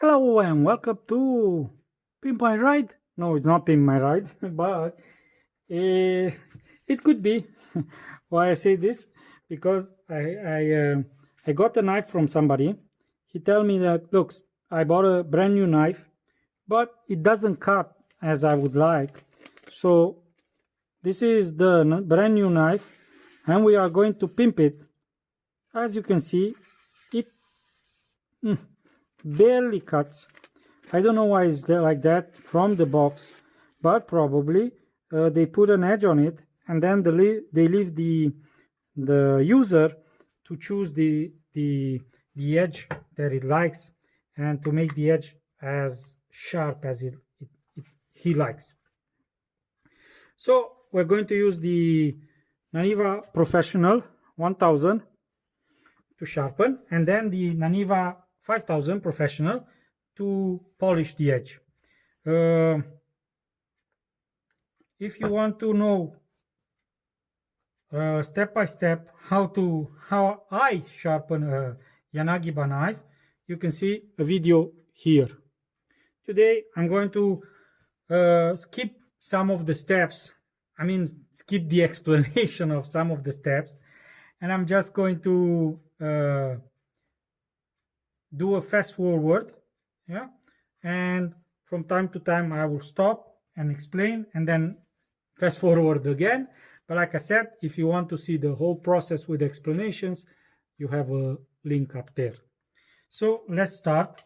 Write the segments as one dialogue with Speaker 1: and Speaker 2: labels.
Speaker 1: Hello and welcome to Pimp My Ride. No, it's not Pimp My Ride, but eh, it could be. Why I say this? Because I got a knife from somebody. He tell me that looks, I bought a brand new knife, but it doesn't cut as I would like. So this is the brand new knife, and we are going to pimp it. As you can see, it barely cuts. I don't know why it's there like that from the box, but probably they put an edge on it, and then they leave the user to choose the edge that it likes, and to make the edge as sharp as he likes. So we're going to use the Naniwa Professional 1000 to sharpen, and then the Naniwa 5000 Professional to polish the edge. If you want to know step by step how I sharpen a Yanagiba knife, you can see a video here. Today I'm going to skip some of the steps. I mean, skip the explanation of some of the steps, and I'm just going to do a fast forward, yeah, and from time to time I will stop and explain and then fast forward again. But like I said, if you want to see the whole process with explanations, you have a link up there. So let's start.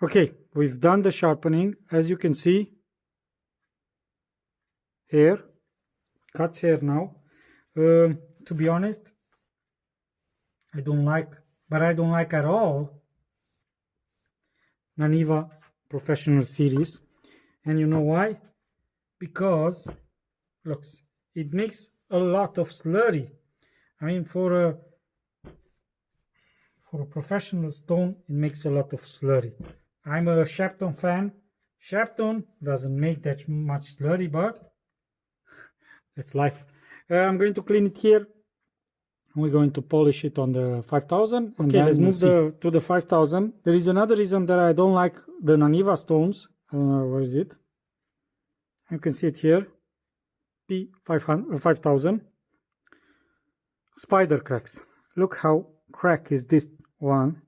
Speaker 1: Okay, we've done the sharpening. As you can see here, cuts here now. To be honest, I don't like at all Naniwa Professional Series. And you know why? Because, looks, it makes a lot of slurry. I mean, for a professional stone, it makes a lot of slurry. I'm a Sharpen fan. Sharpen doesn't make that much slurry, but it's life. I'm going to clean it here. We're going to polish it on the 5000. Okay, let's move to the 5000. There is another reason that I don't like the Naniwa stones. Where is it? You can see it here. P5000. Spider cracks. Look how crack is this one.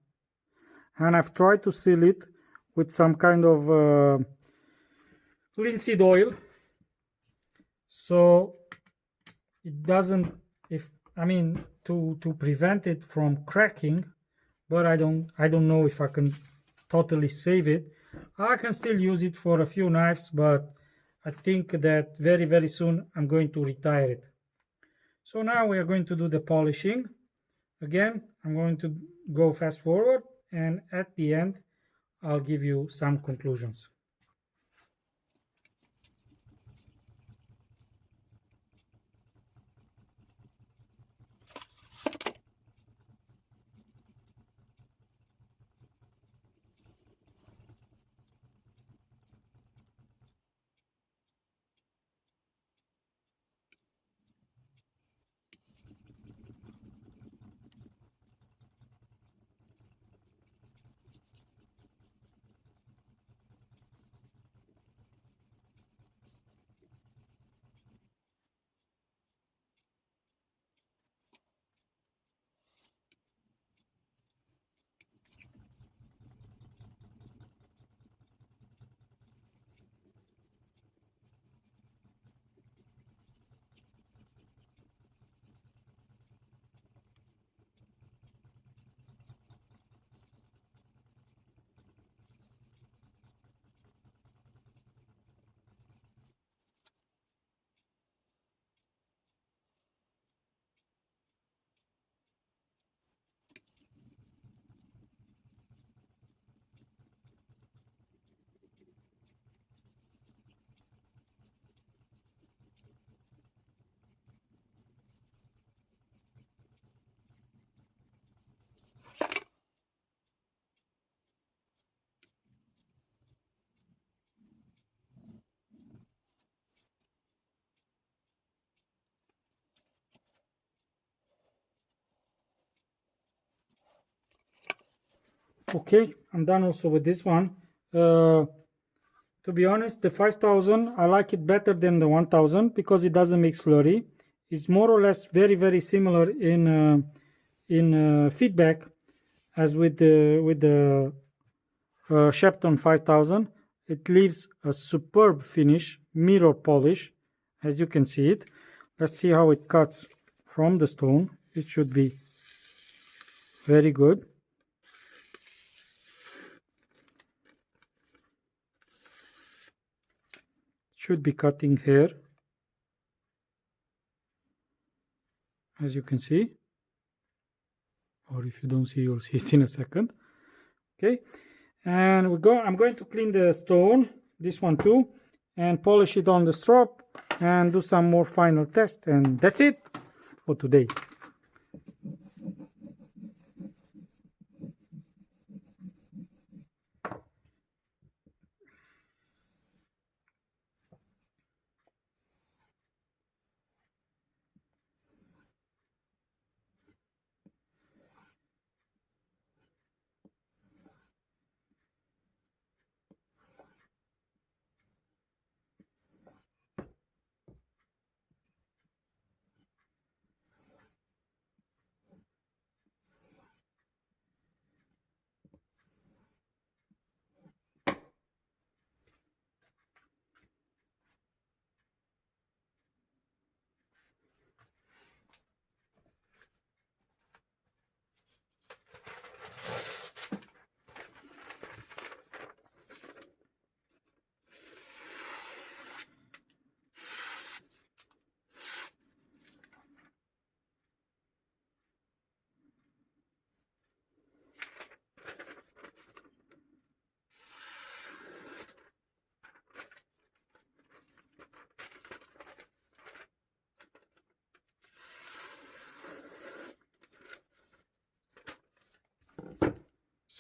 Speaker 1: And I've tried to seal it with some kind of linseed oil, so it doesn't, to prevent it from cracking, but I don't know if I can totally save it. I can still use it for a few knives, but I think that very soon I'm going to retire it. So now we are going to do the polishing. Again, I'm going to go fast forward, and at the end I'll give you some conclusions. Okay, I'm done also with this one. To be honest, the 5000, I like it better than the 1000 because it doesn't make slurry. It's more or less very similar in feedback as with the Shepton 5000. It leaves a superb finish, mirror polish, as you can see it. Let's see how it cuts from the stone. It should be very good. Should be cutting here, as you can see, or if you don't see, you'll see it in a second. Okay, and I'm going to clean the stone, this one too, and polish it on the strop and do some more final tests, and that's it for today.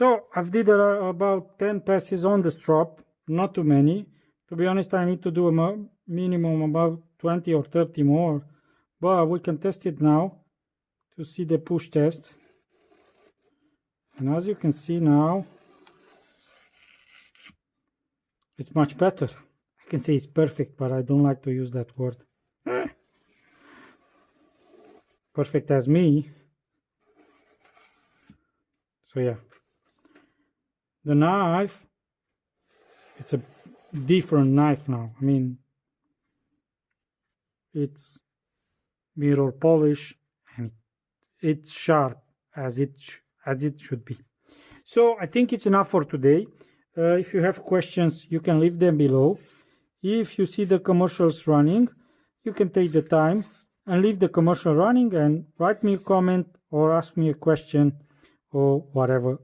Speaker 1: So I've did about 10 passes on the strop, not too many. To be honest, I need to do a minimum about 20 or 30 more, but we can test it now to see the push test. And as you can see now, it's much better. I can say it's perfect, but I don't like to use that word. Perfect as me. So yeah, the knife, it's a different knife now. I mean, it's mirror polish and it's sharp as it should be. So I think it's enough for today. If you have questions, you can leave them below. If you see the commercials running, you can take the time and leave the commercial running and write me a comment or ask me a question or whatever.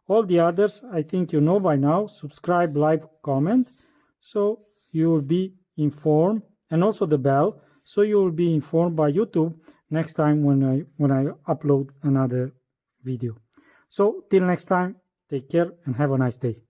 Speaker 1: All the others, I think you know by now. Subscribe, like, comment, so you will be informed, and also the bell, so you will be informed by YouTube next time when I upload another video. So till next time, take care and have a nice day.